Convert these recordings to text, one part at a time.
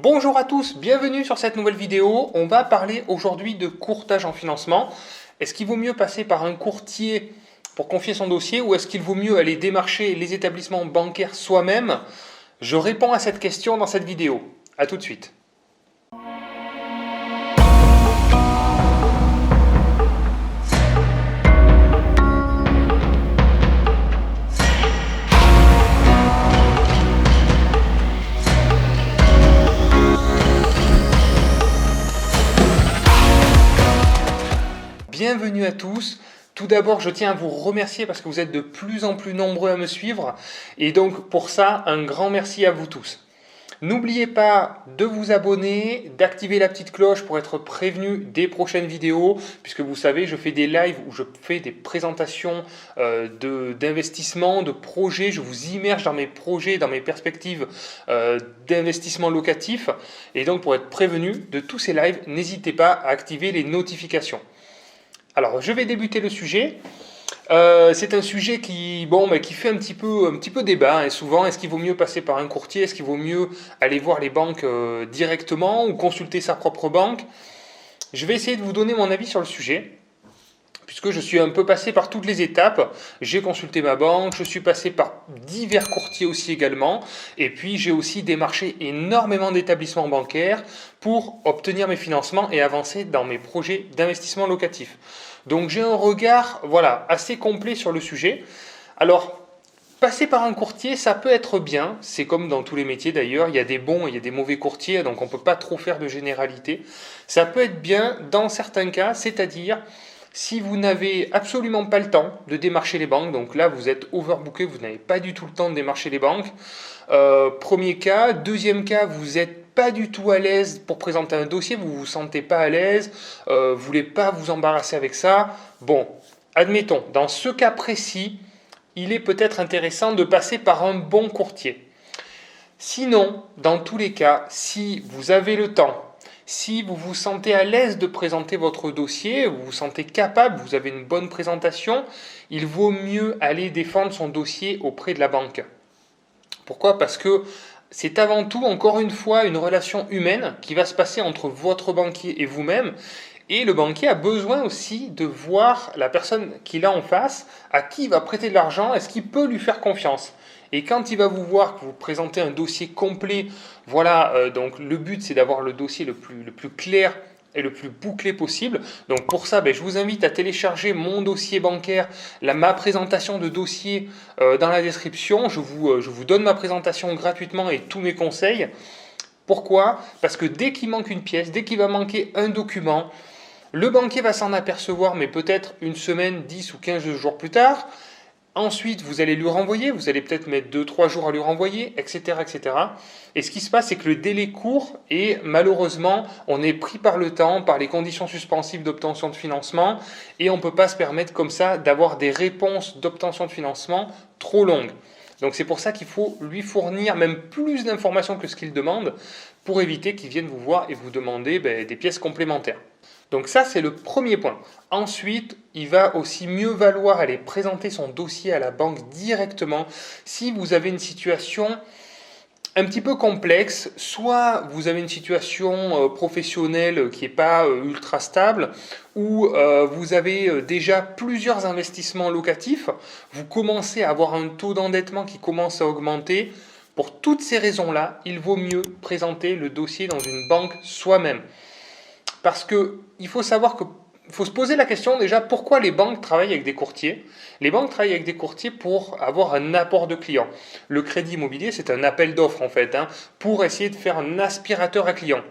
Bonjour à tous, bienvenue sur cette nouvelle vidéo. On va parler aujourd'hui de courtage en financement. Est-ce qu'il vaut mieux passer par un courtier pour confier son dossier ou est-ce qu'il vaut mieux aller démarcher les établissements bancaires soi-même? Je réponds à cette question dans cette vidéo. A tout de suite. Bienvenue à tous. Tout d'abord, je tiens à vous remercier parce que vous êtes de plus en plus nombreux à me suivre. Et donc, pour ça, un grand merci à vous tous. N'oubliez pas de vous abonner, d'activer la petite cloche pour être prévenu des prochaines vidéos, puisque vous savez, je fais des lives où je fais des présentations d'investissement, de projets, je vous immerge dans mes projets, dans mes perspectives d'investissement locatif. Et donc, pour être prévenu de tous ces lives, n'hésitez pas à activer les notifications. Alors, je vais débuter le sujet. C'est un sujet qui fait un petit peu débat, hein, souvent. Est-ce qu'il vaut mieux passer par un courtier? Est-ce qu'il vaut mieux aller voir les banques directement ou consulter sa propre banque? Je vais essayer de vous donner mon avis sur le sujet, puisque je suis un peu passé par toutes les étapes. J'ai consulté ma banque, je suis passé par divers courtiers aussi également, et puis j'ai aussi démarché énormément d'établissements bancaires pour obtenir mes financements et avancer dans mes projets d'investissement locatif. Donc j'ai un regard assez complet sur le sujet. Alors, passer par un courtier, ça peut être bien, c'est comme dans tous les métiers d'ailleurs, il y a des bons et il y a des mauvais courtiers, donc on ne peut pas trop faire de généralité. Ça peut être bien dans certains cas, c'est-à-dire si vous n'avez absolument pas le temps de démarcher les banques, donc là vous êtes overbooké, vous n'avez pas du tout le temps de démarcher les banques, premier cas. Deuxième cas, vous n'êtes pas du tout à l'aise pour présenter un dossier, vous ne vous sentez pas à l'aise, vous ne voulez pas vous embarrasser avec ça. Bon, admettons, dans ce cas précis, il est peut-être intéressant de passer par un bon courtier. Sinon, dans tous les cas, si vous avez le temps, si vous vous sentez à l'aise de présenter votre dossier, vous vous sentez capable, vous avez une bonne présentation, il vaut mieux aller défendre son dossier auprès de la banque. Pourquoi? Parce que c'est avant tout, encore une fois, une relation humaine qui va se passer entre votre banquier et vous-même. Et le banquier a besoin aussi de voir la personne qu'il a en face, à qui il va prêter de l'argent, est-ce qu'il peut lui faire confiance. Et quand il va vous voir que vous présentez un dossier complet, donc le but c'est d'avoir le dossier le plus clair et le plus bouclé possible. Donc pour ça, je vous invite à télécharger mon dossier bancaire, ma présentation de dossier dans la description. Je vous donne ma présentation gratuitement et tous mes conseils. Pourquoi? Parce que dès qu'il manque une pièce, dès qu'il va manquer un document, le banquier va s'en apercevoir, mais peut-être une semaine, 10 ou 15 jours plus tard. Ensuite, vous allez lui renvoyer, vous allez peut-être mettre 2-3 jours à lui renvoyer, etc., etc. Et ce qui se passe, c'est que le délai court et malheureusement, on est pris par le temps, par les conditions suspensives d'obtention de financement et on ne peut pas se permettre comme ça d'avoir des réponses d'obtention de financement trop longues. Donc c'est pour ça qu'il faut lui fournir même plus d'informations que ce qu'il demande pour éviter qu'il vienne vous voir et vous demander des pièces complémentaires. Donc ça, c'est le premier point. Ensuite, il va aussi mieux valoir aller présenter son dossier à la banque directement si vous avez une situation un petit peu complexe. Soit vous avez une situation professionnelle qui n'est pas ultra stable, ou vous avez déjà plusieurs investissements locatifs, vous commencez à avoir un taux d'endettement qui commence à augmenter. Pour toutes ces raisons-là, il vaut mieux présenter le dossier dans une banque soi-même. Parce qu'il faut savoir faut se poser la question déjà, pourquoi les banques travaillent avec des courtiers? Les banques travaillent avec des courtiers pour avoir un apport de clients. Le crédit immobilier, c'est un appel d'offres en fait, pour essayer de faire un aspirateur à clients.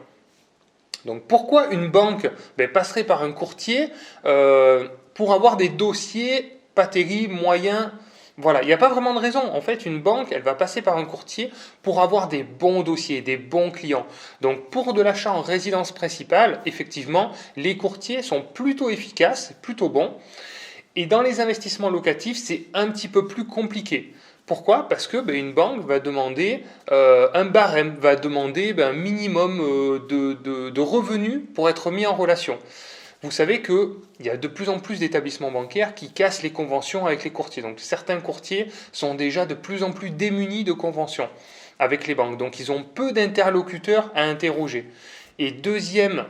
Donc pourquoi une banque passerait par un courtier pour avoir des dossiers pas terribles, moyens? Voilà, il n'y a pas vraiment de raison. En fait, une banque, elle va passer par un courtier pour avoir des bons dossiers, des bons clients. Donc, pour de l'achat en résidence principale, effectivement, les courtiers sont plutôt efficaces, plutôt bons. Et dans les investissements locatifs, c'est un petit peu plus compliqué. Pourquoi? Parce que une banque va demander un barème, va demander un minimum de revenus pour être mis en relation. Vous savez qu'il y a de plus en plus d'établissements bancaires qui cassent les conventions avec les courtiers. Donc certains courtiers sont déjà de plus en plus démunis de conventions. avec les banques. Donc ils ont peu d'interlocuteurs à interroger. Et deuxième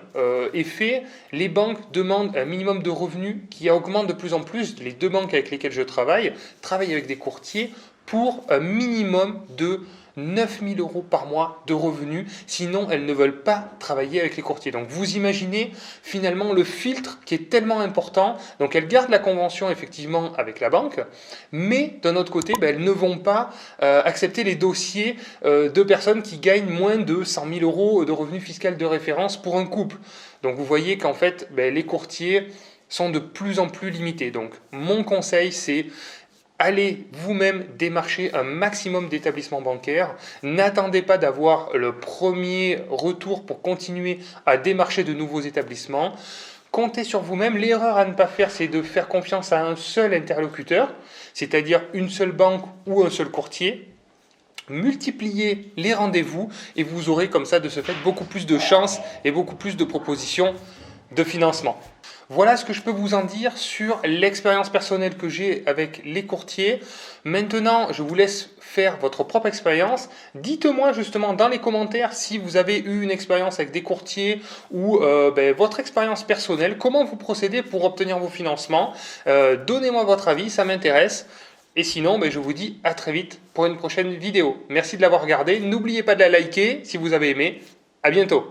effet, les banques demandent un minimum de revenus qui augmente de plus en plus. Les 2 banques avec lesquelles je travaillent avec des courtiers pour un minimum de 9 000 € par mois de revenus, sinon elles ne veulent pas travailler avec les courtiers. Donc vous imaginez finalement le filtre qui est tellement important. Donc elles gardent la convention effectivement avec la banque, mais d'un autre côté, elles ne vont pas accepter les dossiers de personnes qui gagnent moins de 100 000 € de revenus fiscaux de référence pour un couple. Donc vous voyez qu'en fait, les courtiers sont de plus en plus limités. Donc mon conseil, c'est allez vous-même démarcher un maximum d'établissements bancaires. N'attendez pas d'avoir le premier retour pour continuer à démarcher de nouveaux établissements. Comptez sur vous-même. L'erreur à ne pas faire, c'est de faire confiance à un seul interlocuteur, c'est-à-dire une seule banque ou un seul courtier. Multipliez les rendez-vous et vous aurez comme ça de ce fait beaucoup plus de chances et beaucoup plus de propositions de financement. Voilà ce que je peux vous en dire sur l'expérience personnelle que j'ai avec les courtiers. Maintenant, je vous laisse faire votre propre expérience. Dites-moi justement dans les commentaires si vous avez eu une expérience avec des courtiers ou votre expérience personnelle. Comment vous procédez pour obtenir vos financements. Donnez-moi votre avis, ça m'intéresse. Et sinon, je vous dis à très vite pour une prochaine vidéo. Merci de l'avoir regardé. N'oubliez pas de la liker si vous avez aimé. À bientôt.